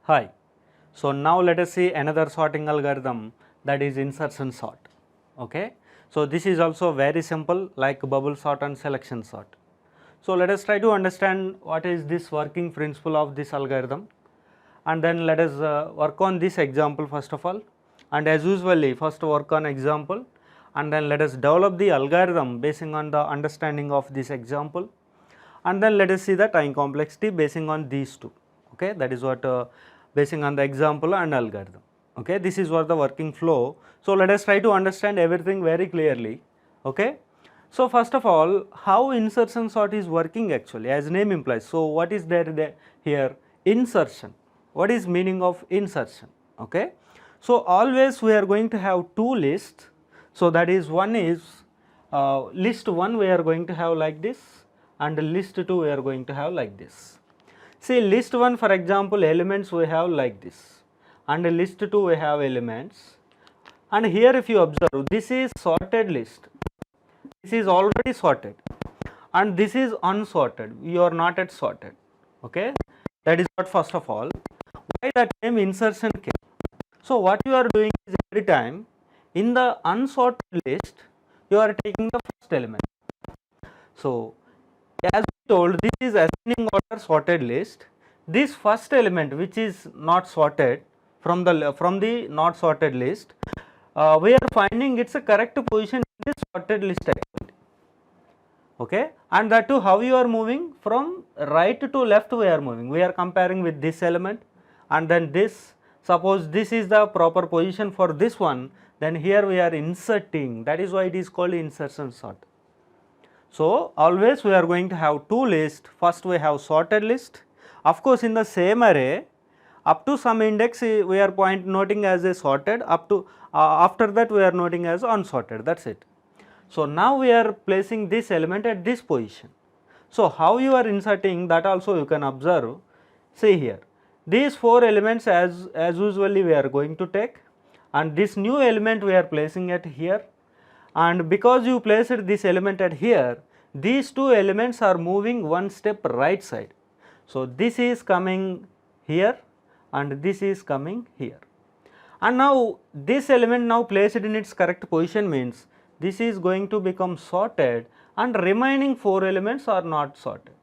Hi. So now let us see another sorting algorithm, that is insertion sort. Okay. So this is also very simple, like bubble sort and selection sort. So let us try to understand what is this working principle of this algorithm, and then let us work on this example first of all, and as usually first work on example and then let us develop the algorithm basing on the understanding of this example, and then let us see the time complexity basing on these two. Okay, that is what basing on the example and algorithm. Okay, this is what the working flow. So let us try to understand everything very clearly. Okay, so first of all, how insertion sort is working actually, as name implies. So what is there here? Insertion. What is meaning of insertion? Okay, so always we are going to have two lists. So that is, one is list 1 we are going to have like this, and list 2 we are going to have like this. See, list 1 for example, elements we have like this, and list 2 we have elements, and here if you observe, this is sorted list, this is already sorted, and this is unsorted, you are not yet sorted. Okay, that is what first of all, why that name insertion came. So what you are doing is, every time in the unsorted list you are taking the first element. So as we told, this is ascending order sorted list. This first element which is not sorted from the not sorted list, we are finding its a correct position in this sorted list actually. Okay, and that too, how you are moving from right to left we are moving. We are comparing with this element, and then this, suppose this is the proper position for this one, then here we are inserting. That is why it is called insertion sort. So always we are going to have two lists. First we have sorted list. Of course, in the same array, up to some index we are noting as a sorted, up to after that we are noting as unsorted. That's it. So now we are placing this element at this position. So how you are inserting, that also you can observe. See here, these four elements as usually we are going to take, and this new element we are placing at here, and because you placed this element at here, these two elements are moving one step right side. So this is coming here and this is coming here, and now this element now placed in its correct position means this is going to become sorted, and remaining four elements are not sorted.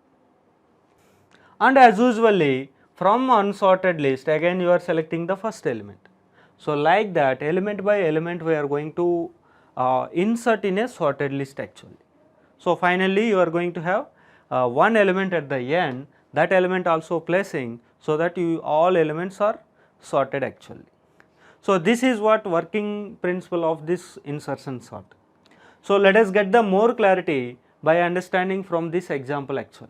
And as usually from unsorted list, again you are selecting the first element. So like that, element by element we are going to insert in a sorted list actually. So finally you are going to have one element at the end, that element also placing, so that all elements are sorted actually. So this is what working principle of this insertion sort. So let us get the more clarity by understanding from this example actually.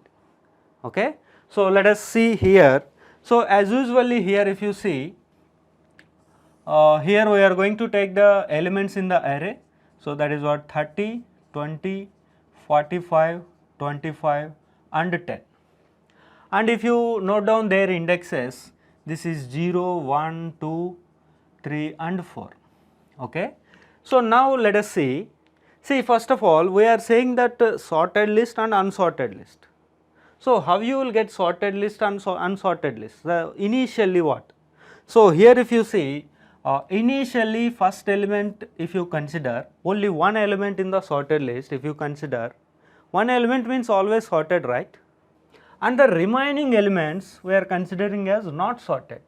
Okay, so let us see here. So as usually here if you see, here we are going to take the elements in the array. So that is what 30, 20, 45, 25 and 10. And if you note down their indexes, this is 0, 1, 2, 3 and 4. Okay. So now let us see. See, first of all we are saying that sorted list and unsorted list. So how you will get sorted list and unsorted list? Initially what? So here if you see, initially first element if you consider, only one element in the sorted list if you consider, one element means always sorted, right? And the remaining elements we are considering as not sorted.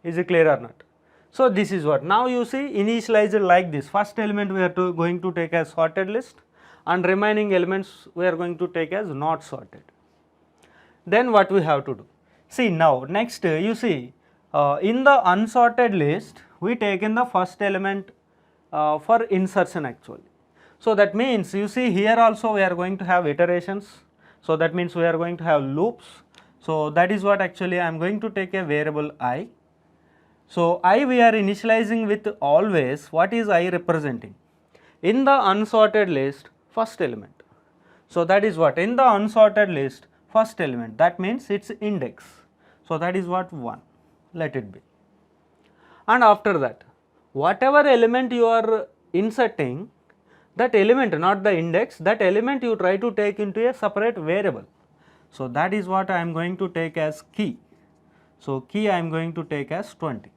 Is it clear or not? So this is what, now you see initialized like this, first element we are going to take as sorted list, and remaining elements we are going to take as not sorted. Then what we have to do? See, now next you see, in the unsorted list we take in the first element for insertion actually. So that means you see here also we are going to have iterations. So that means we are going to have loops. So that is what actually I am going to take a variable I. So I we are initializing with always, what is I representing? In the unsorted list, first element. So that is what, in the unsorted list, first element, that means its index. So that is what 1, let it be. And after that, whatever element you are inserting, that element, not the index, that element you try to take into a separate variable. So that is what I am going to take as key. So key I am going to take as 20.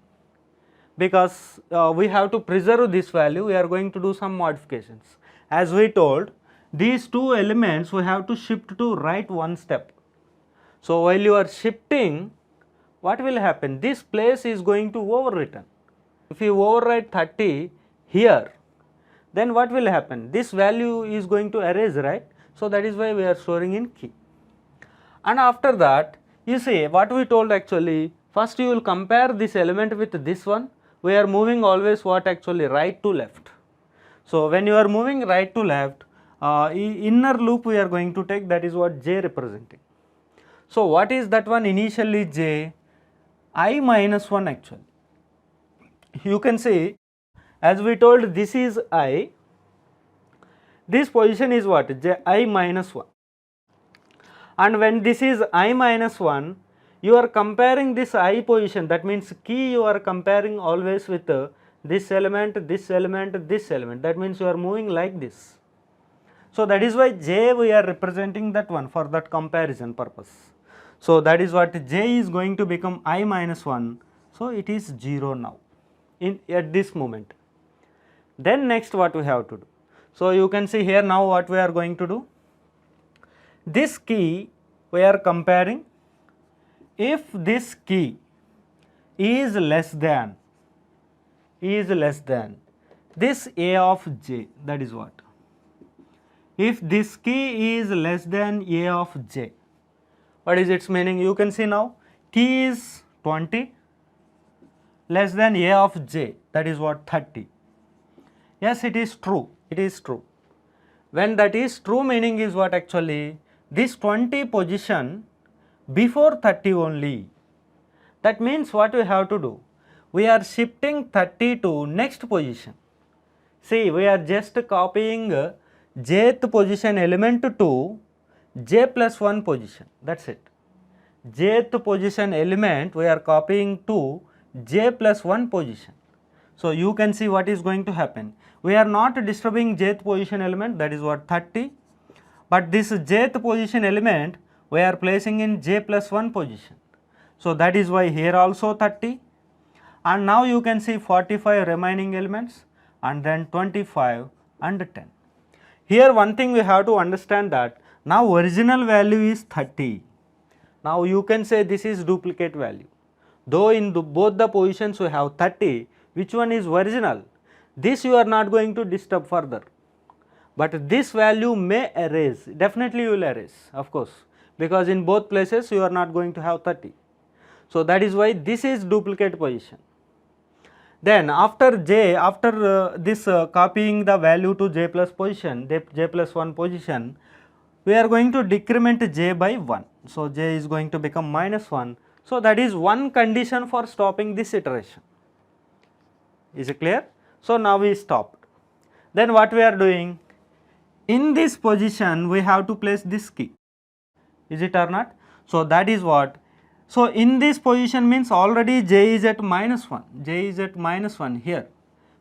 Because we have to preserve this value, we are going to do some modifications. As we told, these two elements we have to shift to right one step. So while you are shifting, what will happen? This place is going to overwritten. If you overwrite 30 here, then what will happen? This value is going to erase, right? So that is why we are storing in key. And after that, you see what we told actually, first you will compare this element with this one. We are moving always what actually right to left. So when you are moving right to left, inner loop we are going to take, that is what j representing. So what is that one initially j? I minus 1 actually. You can see, as we told, this is I, this position is what? J I minus 1. And when this is I minus 1, you are comparing this I position, that means key you are comparing always with this element, this element, this element, that means you are moving like this. So that is why j we are representing that one for that comparison purpose. So that is what j is going to become I minus 1, so it is 0 now at this moment. Then next what we have to do? So you can see here now what we are going to do. This key we are comparing, if this key is less than this a of j, that is what? If this key is less than a of j, what is its meaning? You can see now, key is 20 less than a of j, that is what? 30. Yes, it is true, it is true. When that is true, meaning is what actually? This 20 position before 30 only. That means what we have to do? We are shifting 30 to next position. See, we are just copying jth position element to j plus 1 position, that is it. Jth position element we are copying to j plus 1 position. So you can see what is going to happen. We are not disturbing jth position element, that is what? 30. But this jth position element we are placing in j plus 1 position. So that is why here also 30, and now you can see 45 remaining elements and then 25 and 10. Here one thing we have to understand, that now original value is 30. Now you can say this is duplicate value. Though in both the positions we have 30, which one is original? This you are not going to disturb further. But this value may erase, definitely you will erase, of course, because in both places you are not going to have 30. So that is why this is duplicate position. Then after j, after this copying the value to j plus position, j plus 1 position, we are going to decrement j by 1. So j is going to become minus 1. So that is one condition for stopping this iteration. Is it clear? So now we stopped. Then what we are doing? In this position we have to place this key. Is it or not? So that is what? So in this position means already j is at minus 1, j is at minus 1 here.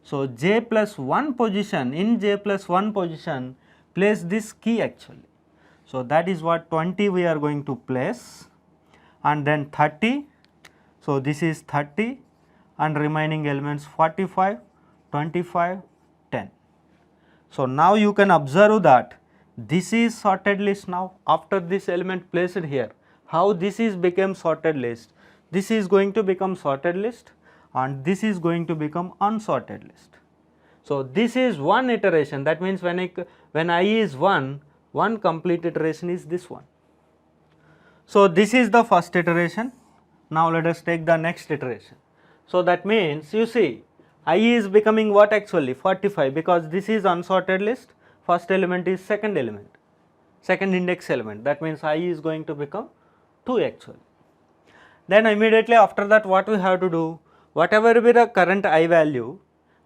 So j plus 1 position, in j plus 1 position place this key actually. So that is what? 20 we are going to place, and then 30. So this is 30 and remaining elements 45, 25, 10. So now you can observe that this is sorted list now. After this element placed here, how this is became sorted list? This is going to become sorted list and this is going to become unsorted list. So this is one iteration, that means when I is 1, one complete iteration is this one. So this is the first iteration. Now let us take the next iteration. So that means you see I is becoming what actually? 45, because this is unsorted list, first element is second element, second index element, that means I is going to become 2 actually. Then immediately after that what we have to do? Whatever be the current I value,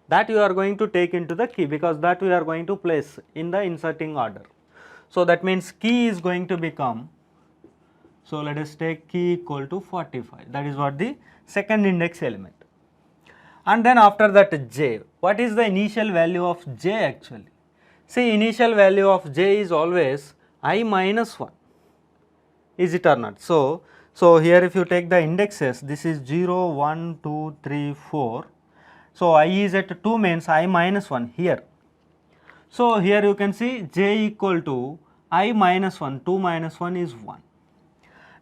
that you are going to take into the key, because that we are going to place in the inserting order. So that means key is going to become, so let us take key equal to 45, that is what? The second index element. And then after that j, what is the initial value of j actually? See, initial value of j is always I minus 1, is it or not? So So here if you take the indexes, this is 0, 1, 2, 3, 4. So I is at 2 means I minus 1 here. So here you can see j equal to I minus 1, 2 minus 1 is 1.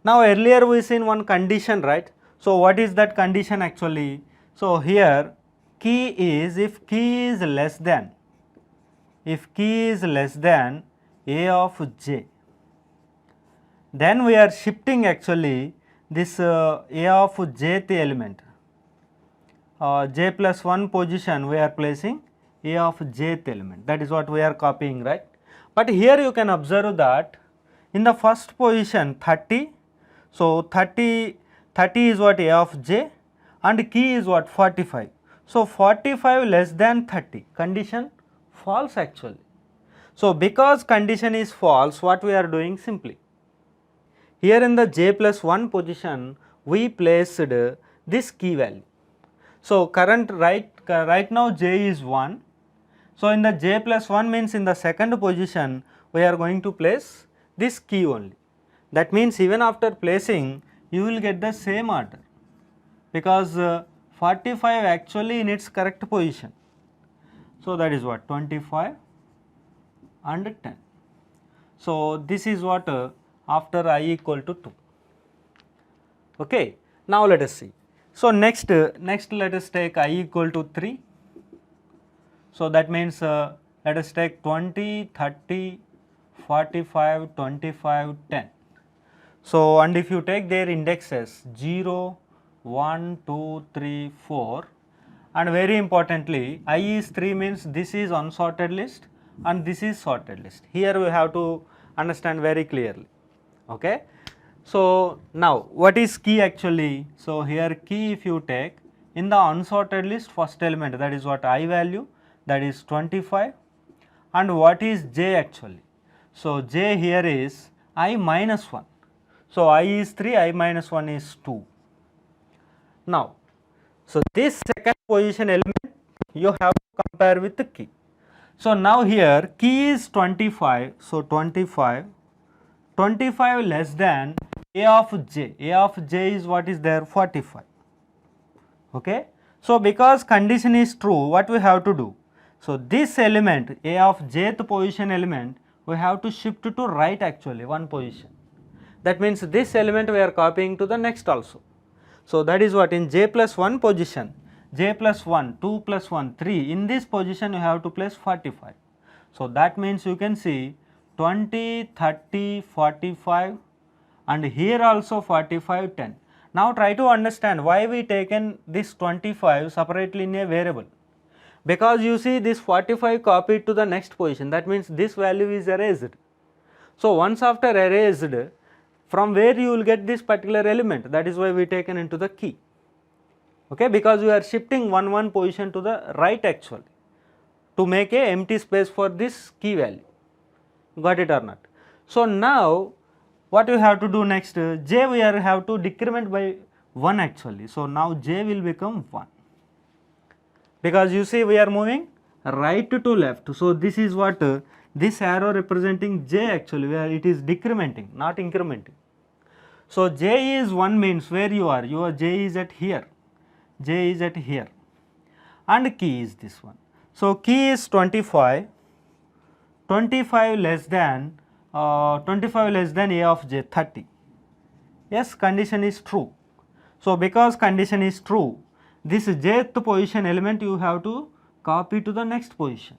Now earlier we seen one condition, right? So what is that condition actually? So here key is if key is less than a of j, then we are shifting actually this a of jth element, j plus 1 position we are placing a of jth element, that is what we are copying, right? But here you can observe that in the first position 30, so 30 is what a of j and key is what 45. So 45 less than 30, condition false actually. So because condition is false, what we are doing simply, here in the j plus 1 position we placed this key value. So current right now j is 1. So in the j plus 1 means in the second position we are going to place this key only. That means even after placing you will get the same order, because 45 actually in its correct position. So that is what 25 and 10. So this is what after I equal to 2. Okay. Now let us see. So next let us take I equal to 3. So that means let us take 20, 30, 45, 25, 10. So and if you take their indexes 0, 1, 2, 3, 4, and very importantly I is 3 means this is unsorted list and this is sorted list. Here we have to understand very clearly. Okay. So now what is key actually? So here key if you take in the unsorted list first element, that is what I value, that is 25, and what is j actually? So j here is I minus 1. So I is 3, I minus 1 is 2. Now, so this second position element you have to compare with the key. So now here key is 25, so 25 less than a of j is what is there 45. Okay. So because condition is true, what we have to do? So this element a of jth position element we have to shift to right actually one position. That means this element we are copying to the next also. So that is what in j plus 1 position, j plus 1, 2 plus 1, 3, in this position you have to place 45. So that means you can see 20, 30, 45 and here also 45, 10. Now try to understand why we taken this 25 separately in a variable. Because you see this 45 copied to the next position, that means this value is erased. So once after erased, from where you will get this particular element, that is why we taken into the key. Okay, because we are shifting one position to the right actually to make a empty space for this key value. Got it or not? So now what you have to do next, j we are have to decrement by 1 actually. So now j will become 1, because you see we are moving right to left. So this is what this arrow representing j actually, where it is decrementing, not incrementing. So j is 1 means where you are, your j is at here, j is at here, and key is this one. So key is 25 less than a of j 30. Yes, condition is true. So because condition is true, this jth position element you have to copy to the next position.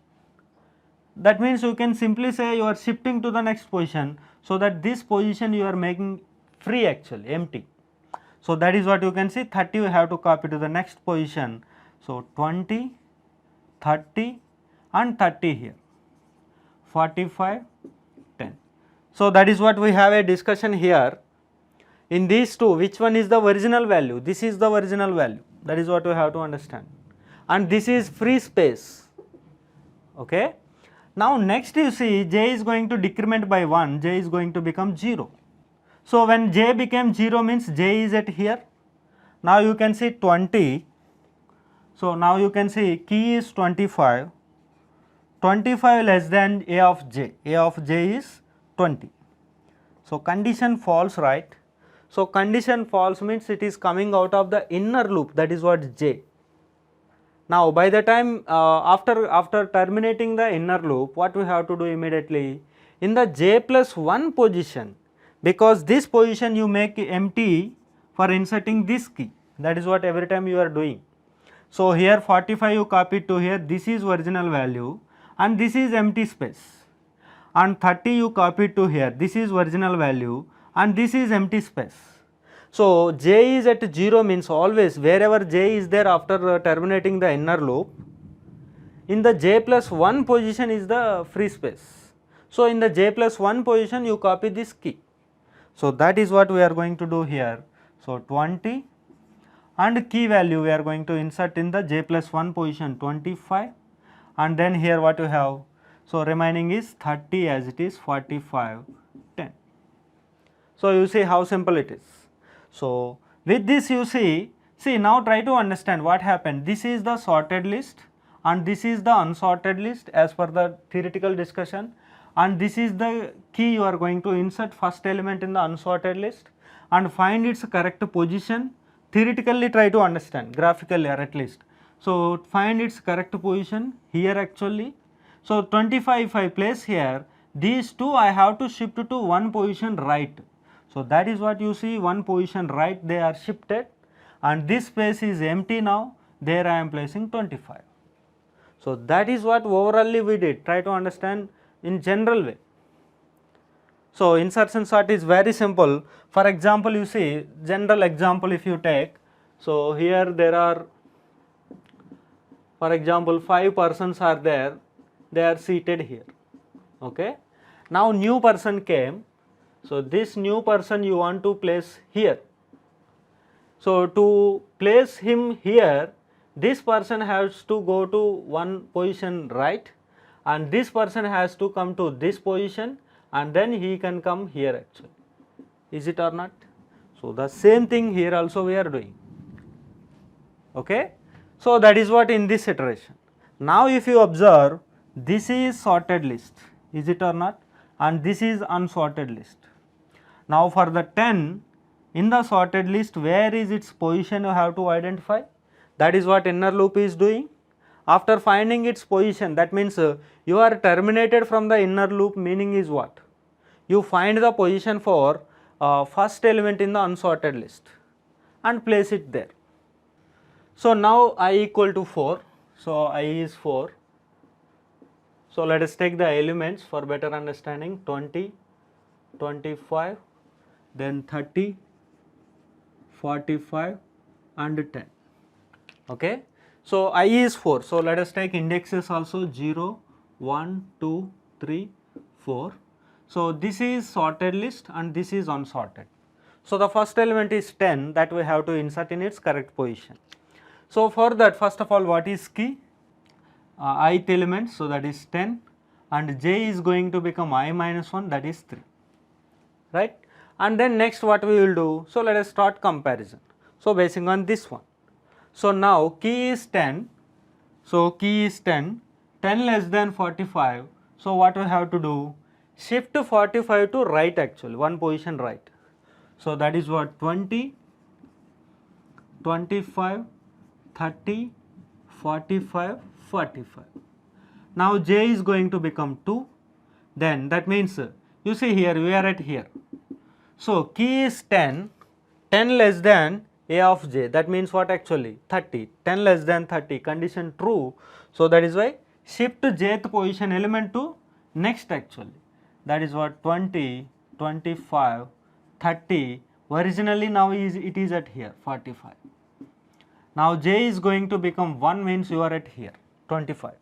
That means you can simply say you are shifting to the next position, so that this position you are making free actually, empty. So that is what you can see, 30 you have to copy to the next position. So 20, 30 and 30 here, 45, 10. So that is what we have a discussion here. In these two, which one is the original value? This is the original value. That is what we have to understand. And this is free space. Okay. Now next you see j is going to decrement by 1, j is going to become 0. So when j became 0 means j is at here. Now you can see 20. So now you can see key is 25. 25 less than a of j is 20. So condition false, right? So condition false means it is coming out of the inner loop, that is what j. Now by the time after terminating the inner loop, what we have to do immediately, in the j plus 1 position, because this position you make empty for inserting this key, that is what every time you are doing. So here 45 you copy to here, this is original value and this is empty space, and 30 you copy to here, this is original value and this is empty space. So j is at 0 means always wherever j is there after terminating the inner loop, in the j plus 1 position is the free space. So in the j plus 1 position you copy this key. So that is what we are going to do here. So 20 and key value we are going to insert in the j plus 1 position 25, and then here what you have, so remaining is 30 as it is 45 10. So you see how simple it is. So with this you see now try to understand what happened. This is the sorted list and this is the unsorted list as per the theoretical discussion, and this is the key you are going to insert first element in the unsorted list and find its correct position. Theoretically try to understand, graphically or at least. So find its correct position here actually. So 25 if I place here, these two I have to shift to one position right. So that is what you see, one position right they are shifted, and this space is empty now, there I am placing 25. So that is what overally we did, try to understand in general way. So insertion sort is very simple. For example, you see general example if you take, so here there are, for example, 5 persons are there, they are seated here, okay. Now new person came, so this new person you want to place here. So to place him here, this person has to go to one position right and this person has to come to this position and then he can come here actually, is it or not? So the same thing here also we are doing, okay. So that is what in this iteration. Now if you observe, this is sorted list, is it or not, and this is unsorted list. Now for the 10 in the sorted list, where is its position you have to identify, that is what inner loop is doing. After finding its position, that means you are terminated from the inner loop, meaning is what, you find the position for first element in the unsorted list and place it there. So now I equal to 4, so I is 4. So let us take the elements for better understanding, 20, 25, then 30, 45 and 10, okay. So I is 4, so let us take indexes also 0, 1, 2, 3, 4. So this is sorted list and this is unsorted. So the first element is 10 that we have to insert in its correct position. So for that, first of all, what is key? Ith element, so that is 10, and j is going to become I minus 1, that is 3, right. And then next what we will do, so let us start comparison. So basing on this one, so now key is 10, so key is 10, 10 less than 45, so what we have to do, shift 45 to right actually, one position right. So that is what 20, 25, 30, 45, 45. Now j is going to become 2, then that means you see here we are at here. So key is 10, 10 less than a of j, that means what actually 30, 10 less than 30, condition true. So that is why shift jth position element to next actually, that is what 20, 25, 30, originally now it is at here 45. Now j is going to become 1 means you are at here 25.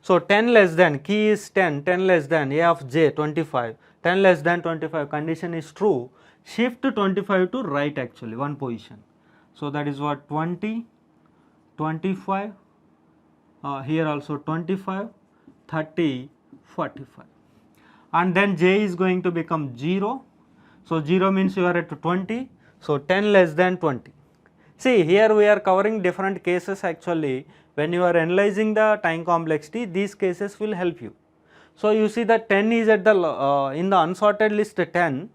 So 10 less than, key is 10, 10 less than a of j 25, 10 less than 25, condition is true, shift 25 to right actually, one position. So that is what 20, 25, here also 25, 30, 45, and then j is going to become 0. So 0 means you are at 20, so 10 less than 20. See here we are covering different cases actually. When you are analyzing the time complexity, these cases will help you. So you see that 10 is at the in the unsorted list 10,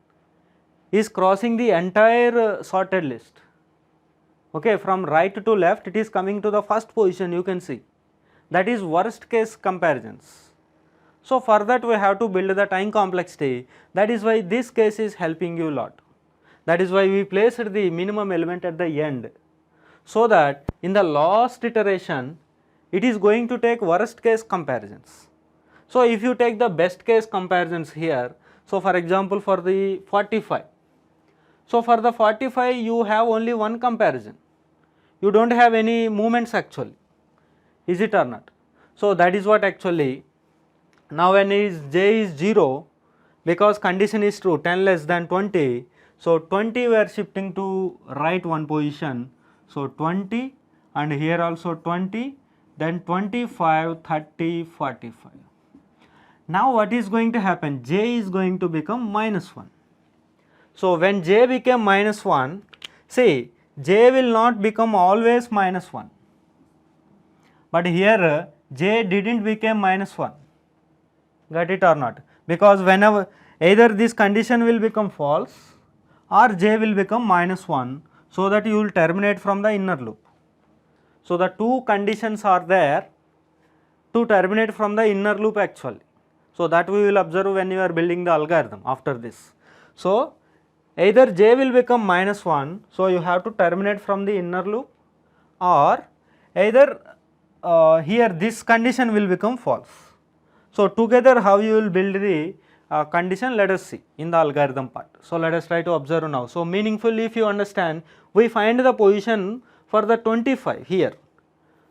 is crossing the entire sorted list. Okay, from right to left it is coming to the first position, you can see that is worst case comparisons. So, for that we have to build the time complexity, that is why this case is helping you a lot. That is why we placed the minimum element at the end, so that in the last iteration it is going to take worst case comparisons. So, if you take the best case comparisons here, so for example for the 45, so for the 45 you have only one comparison, you do not have any movements actually, is it or not? So, that is what actually, now when j is 0, because condition is true 10 less than 20, so 20 we are shifting to right one position, so 20 and here also 20, then 25, 30, 45. Now what is going to happen, j is going to become minus 1. So, when j became minus 1, see j will not become always minus 1, but here j did not become minus 1, got it or not, because whenever either this condition will become false or j will become minus 1, so that you will terminate from the inner loop. So, the two conditions are there to terminate from the inner loop actually. So, that we will observe when you are building the algorithm after this. So, either j will become minus 1, so you have to terminate from the inner loop, or either here this condition will become false. So, together how you will build the condition, let us see in the algorithm part. So, let us try to observe now. So, meaningfully if you understand, we find the position for the 25 here.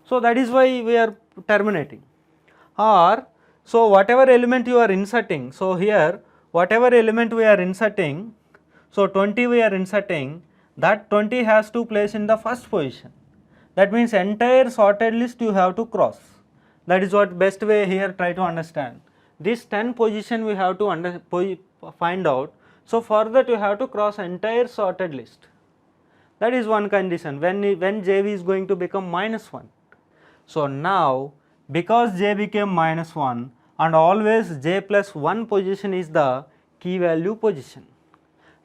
So, that is why we are terminating, or so whatever element you are inserting, so here whatever element we are inserting, so 20 we are inserting, that 20 has to place in the first position. That means entire sorted list you have to cross. That is what best way here try to understand. This 10 position we have to find out. So, for that you have to cross entire sorted list. That is one condition when j is going to become minus 1. So, now because j became minus 1 and always j plus 1 position is the key value position.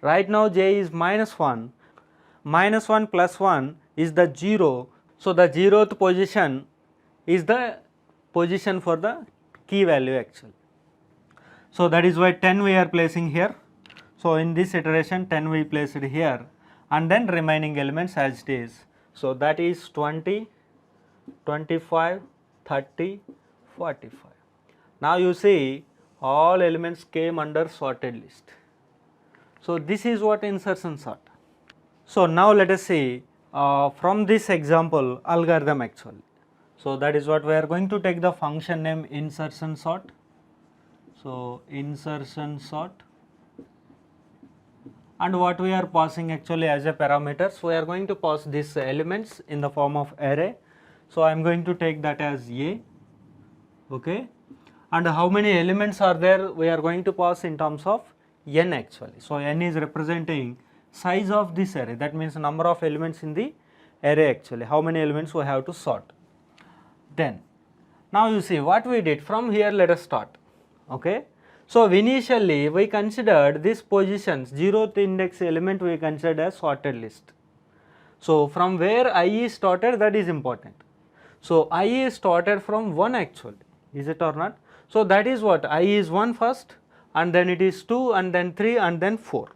Right now j is minus 1, minus 1 plus 1 is the 0. So, the 0th position is the position for the key value actually. So, that is why 10 we are placing here. So, in this iteration 10 we placed here, and then remaining elements as it is. So, that is 20, 25, 30, 45. Now, you see all elements came under sorted list. So, this is what insertion sort. So, now let us see from this example algorithm actually. So, that is what we are going to take the function name insertion sort. So, insertion sort, and what we are passing actually as a parameters, we are going to pass these elements in the form of array. So, I am going to take that as A, okay, and how many elements are there we are going to pass in terms of n actually. So, n is representing size of this array, that means number of elements in the array actually, how many elements we have to sort. Then now you see what we did from here, let us start, okay. So, initially we considered these positions, 0th index element we considered as sorted list. So, from where I is started, that is important. So, I is started from 1 actually, is it or not? So, that is what I is 1 first, and then it is 2 and then 3 and then 4.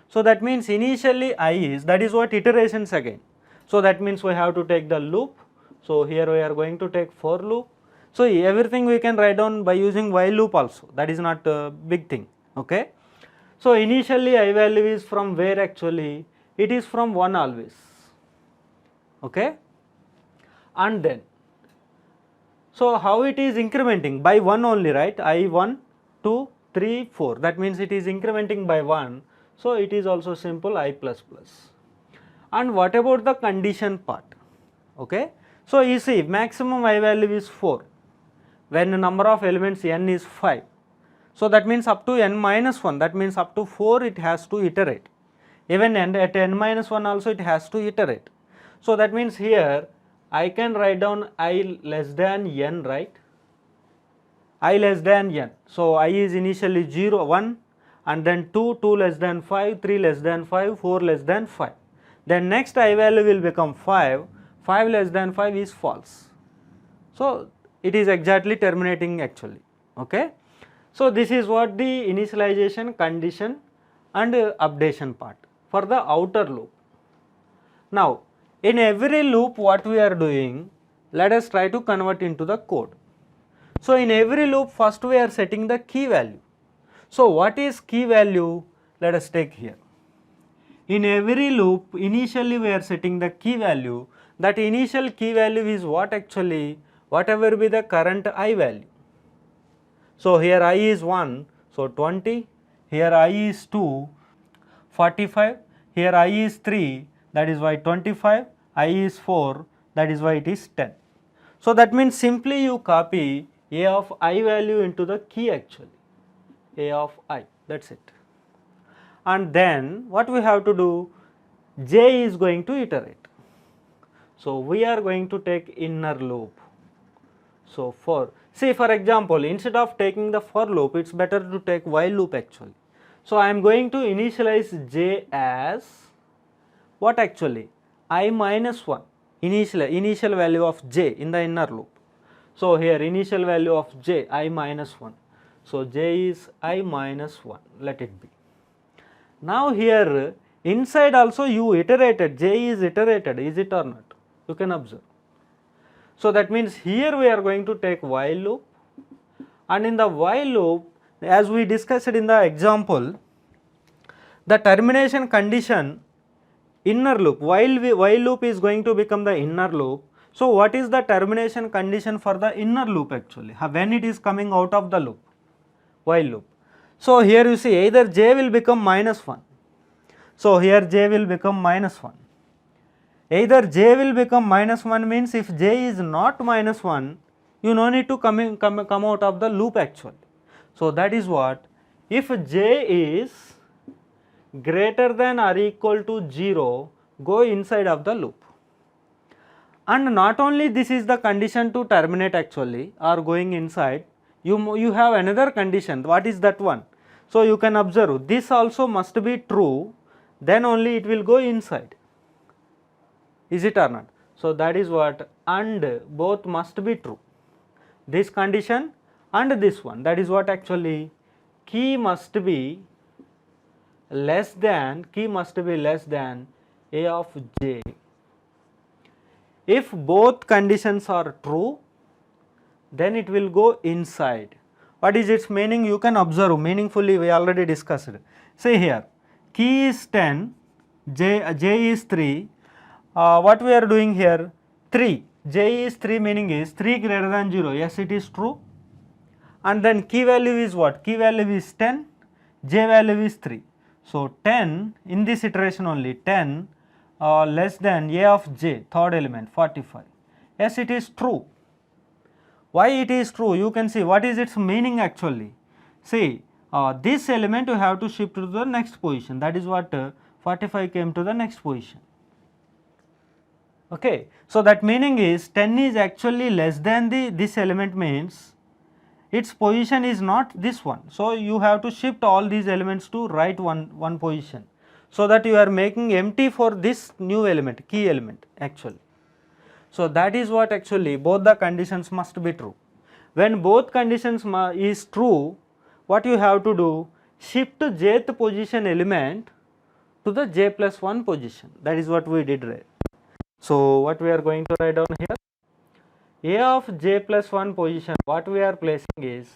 So, that means initially I is, that is what iterations again. So, that means we have to take the loop. So, here we are going to take for loop. So, everything we can write down by using while loop also, that is not a big thing, okay. So, initially I value is from where actually, it is from 1 always, okay, and then, so how it is incrementing by 1 only, right, I 1, 2, 3, 4, that means it is incrementing by 1. So, it is also simple I plus plus. And what about the condition part, okay. So, you see maximum I value is 4, when the number of elements n is 5. So, that means up to n minus 1, that means up to 4 it has to iterate, even at n minus 1 also it has to iterate. So, that means here I can write down I less than n, right, I less than n. So, I is initially 0, 1 and then 2, 2 less than 5, 3 less than 5, 4 less than 5. Then next I value will become 5, 5 less than 5 is false. So it is exactly terminating actually, okay. So this is what the initialization, condition and updation part for the outer loop. Now in every loop what we are doing, let us try to convert into the code. So in every loop first we are setting the key value. So what is key value? Let us take here. In every loop initially we are setting the key value. That initial key value is what actually? Whatever be the current I value. So here I is 1, so 20, here I is 2, 45, here I is 3, that is why 25, I is 4, that is why it is 10. So that means simply you copy A of I value into the key actually, A of I, that is it. And then what we have to do, J is going to iterate. So we are going to take inner loop. So for, see for example, instead of taking the for loop, it is better to take while loop actually. So I am going to initialize J as what actually? I minus 1, initial value of J in the inner loop. So here initial value of J, I minus 1. So J is I minus 1, let it be. Now here inside also you iterated, J is iterated, is it or not? You can observe. So that means here we are going to take while loop, and in the while loop, as we discussed in the example, the termination condition inner loop, while loop is going to become the inner loop. So what is the termination condition for the inner loop actually, when it is coming out of the loop, while loop? So here you see either J will become minus 1. So here J will become minus 1. Either J will become minus 1 means if J is not minus 1, you no need to come out of the loop actually. So that is what, if J is greater than or equal to 0, go inside of the loop. And not only this is the condition to terminate actually or going inside, you have another condition. What is that one? So you can observe this also must be true, then only it will go inside. Is it or not? So that is what, and both must be true. This condition and this one, that is what actually, key must be less than A of J. If both conditions are true, then it will go inside. What is its meaning? You can observe meaningfully, we already discussed. See here, key is 10, J is 3. What we are doing here, 3, J is 3 meaning is 3 greater than 0, yes it is true. And then key value is what? Key value is 10, J value is 3. So 10 in this iteration only, 10 less than A of J, third element 45, yes it is true. Why it is true? You can see what is its meaning actually. See this element you have to shift to the next position, that is what 45 came to the next position. Okay. So that meaning is 10 is actually less than this element means its position is not this one. So you have to shift all these elements to right one position, so that you are making empty for this new element, key element actually. So that is what actually both the conditions must be true. When both conditions is true, what you have to do, shift jth position element to the j plus 1 position, that is what we did right. So what we are going to write down here, A of j plus 1 position, what we are placing is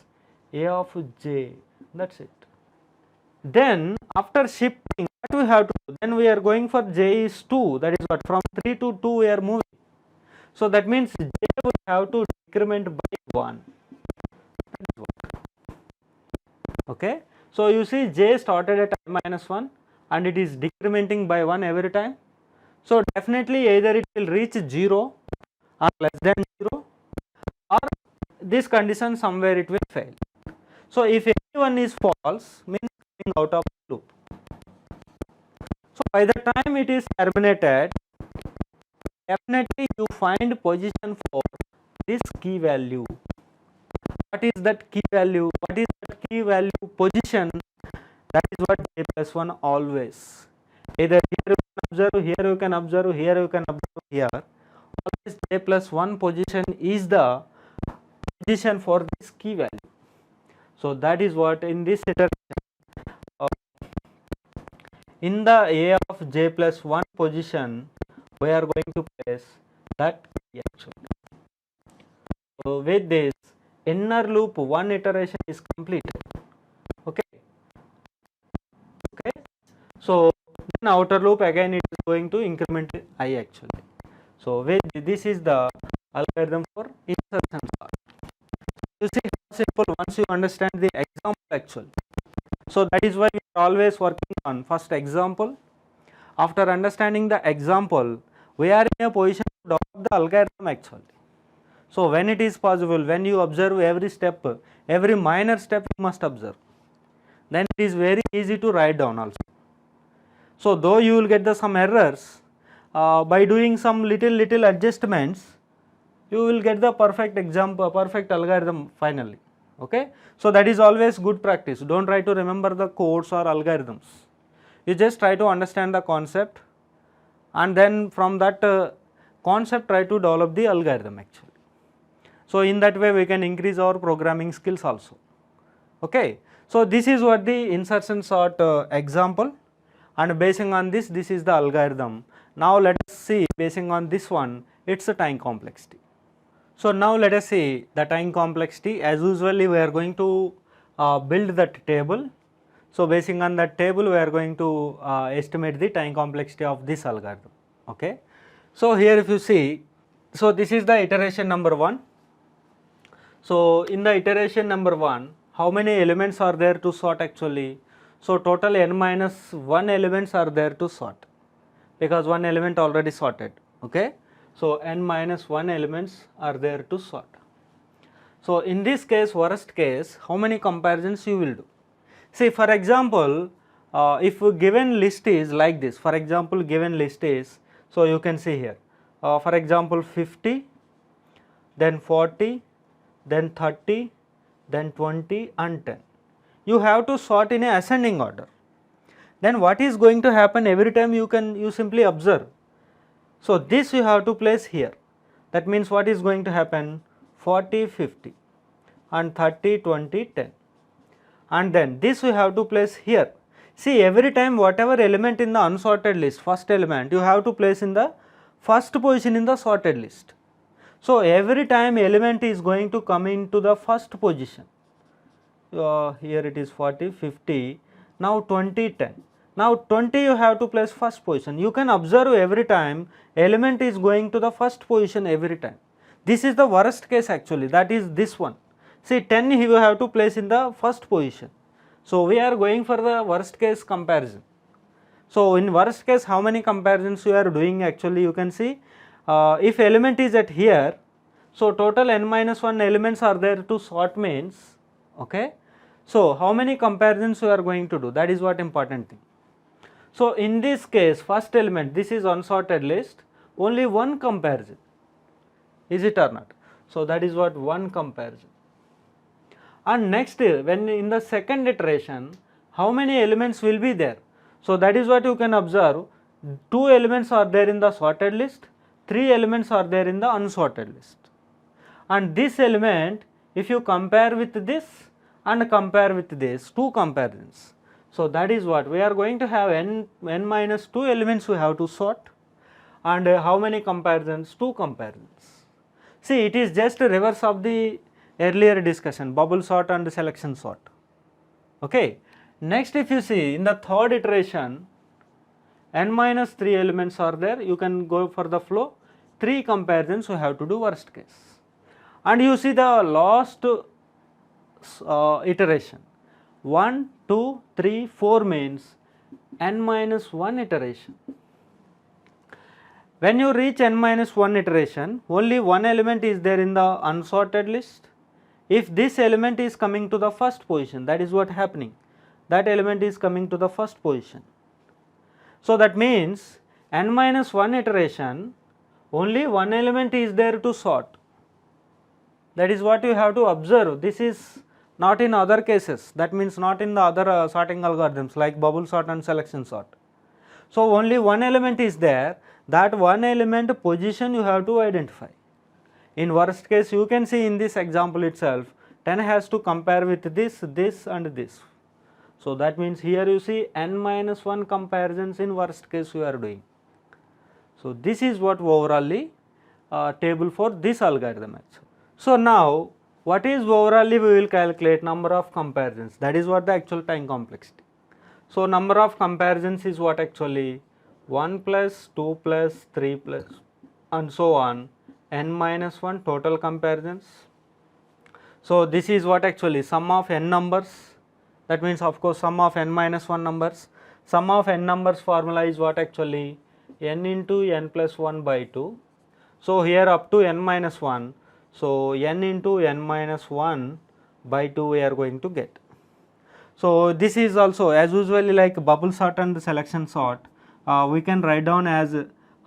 A of j, that is it. Then after shifting, what we have to do, then we are going for j is 2, that is what, from 3 to 2 we are moving. So that means j would have to decrement by 1. Okay. So you see j started at I minus 1 and it is decrementing by 1 every time. So definitely either it will reach 0 or less than 0, or this condition somewhere it will fail. So if any1 is false, means coming out of the loop. So by the time it is terminated, definitely you find position for this key value. What is that key value? What is that key value position? That is what j plus 1 always. Either here you can observe, here you can observe, here you can observe, here. Always j plus 1 position is the position for this key value. So that is what in this iteration, in the A of j plus 1 position, we are going to place that key actually. So with this, inner loop one iteration is completed. Okay. Okay. So then outer loop again it is going to increment I actually. So with this is the algorithm for insertion sort. You see how simple once you understand the example actually. So that is why we are always working on first example. After understanding the example, we are in a position to develop the algorithm actually. So when it is possible, when you observe every step, every minor step you must observe, then it is very easy to write down also. So though you will get the some errors, by doing some little adjustments, you will get the perfect example, perfect algorithm finally. Okay. So that is always good practice. Don't try to remember the codes or algorithms. You just try to understand the concept, and then from that concept try to develop the algorithm actually. So in that way we can increase our programming skills also. Okay. So this is what the insertion sort example, and basing on this, this is the algorithm. Now let us see basing on this one, it's a time complexity. So now let us see the time complexity. As usually we are going to build that table. So basing on that table we are going to estimate the time complexity of this algorithm. Okay. So here if you see, so this is the iteration number 1. So in the iteration number 1, how many elements are there to sort actually? So total n minus 1 elements are there to sort, because one element already sorted. Okay. So n minus 1 elements are there to sort. So in this case, worst case, how many comparisons you will do? See, for example, if given list is like this, for example given list is, so you can see here, for example 50, then 40, then 30, then 20 and 10. You have to sort in a ascending order. Then what is going to happen every time you simply observe. So this you have to place here. That means what is going to happen? 40, 50 and 30, 20, 10. And then this you have to place here. See, every time whatever element in the unsorted list, first element, you have to place in the first position in the sorted list. So every time element is going to come into the first position. Here it is 40, 50, now 20, 10. Now 20 you have to place first position. You can observe every time element is going to the first position every time. This is the worst case actually, that is this one. See, 10 you have to place in the first position. So we are going for the worst case comparison. So in worst case, how many comparisons you are doing actually? You can see, if element is at here, so total n minus 1 elements are there to sort means. Okay. So how many comparisons you are going to do? That is what important thing. So in this case, first element, this is unsorted list, only one comparison. Is it or not? So that is what one comparison. And next, when in the second iteration, how many elements will be there? So that is what you can observe. 2 elements are there in the sorted list, 3 elements are there in the unsorted list. And this element, if you compare with this and compare with this, 2 comparisons. So that is what we are going to have n minus 2 elements we have to sort, and how many comparisons? 2 comparisons. See, it is just a reverse of the earlier discussion, bubble sort and selection sort. Okay. Next, if you see in the third iteration, n minus 3 elements are there, you can go for the flow, 3 comparisons you have to do worst case. And you see the last iteration, 1, 2, 3, 4 means n minus 1 iteration. When you reach n minus 1 iteration, only one element is there in the unsorted list. If this element is coming to the first position, that is what happening, that element is coming to the first position. So that means n minus 1 iteration, only one element is there to sort. That is what you have to observe. This is not in other cases, that means not in the other sorting algorithms like bubble sort and selection sort. So only one element is there, that one element position you have to identify. In worst case, you can see in this example itself, 10 has to compare with this, this and this. So that means here you see n minus 1 comparisons in worst case you are doing. So this is what overally table for this algorithm actually. So now what is overally we will calculate number of comparisons, that is what the actual time complexity. So number of comparisons is what actually 1 plus 2 plus 3 plus and so on, n minus 1 total comparisons. So this is what actually sum of n numbers, that means of course sum of n minus 1 numbers. Sum of n numbers formula is what actually n into n plus 1 by 2. So here up to n minus 1, so n into n minus 1 by 2 we are going to get. So this is also as usually like bubble sort and selection sort, we can write down as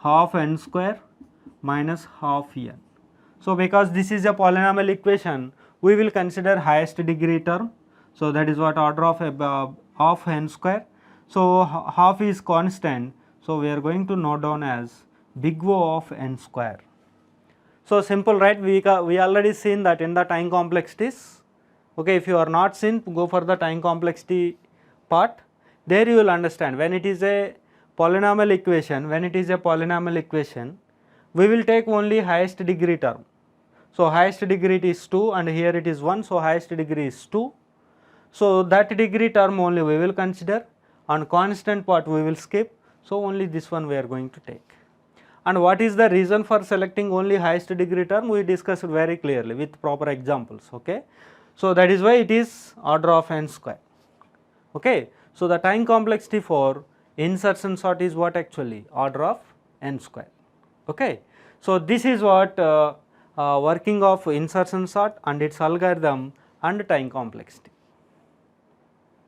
half n square minus half n. So because this is a polynomial equation, we will consider highest degree term. So that is what order of half n square. So half is constant, so we are going to note down as big O of n square. So simple, right? We already seen that in the time complexities. Okay, if you are not seen, go for the time complexity part. There you will understand when it is a polynomial equation, we will take only highest degree term. So highest degree it is 2 and here it is 1, so highest degree is 2. So that degree term only we will consider, and constant part we will skip, so only this one we are going to take. And what is the reason for selecting only highest degree term, we discussed very clearly with proper examples. Okay, so that is why it is order of n square. Okay, so the time complexity for insertion sort is what actually order of n square. Okay, so this is what working of insertion sort and its algorithm and time complexity.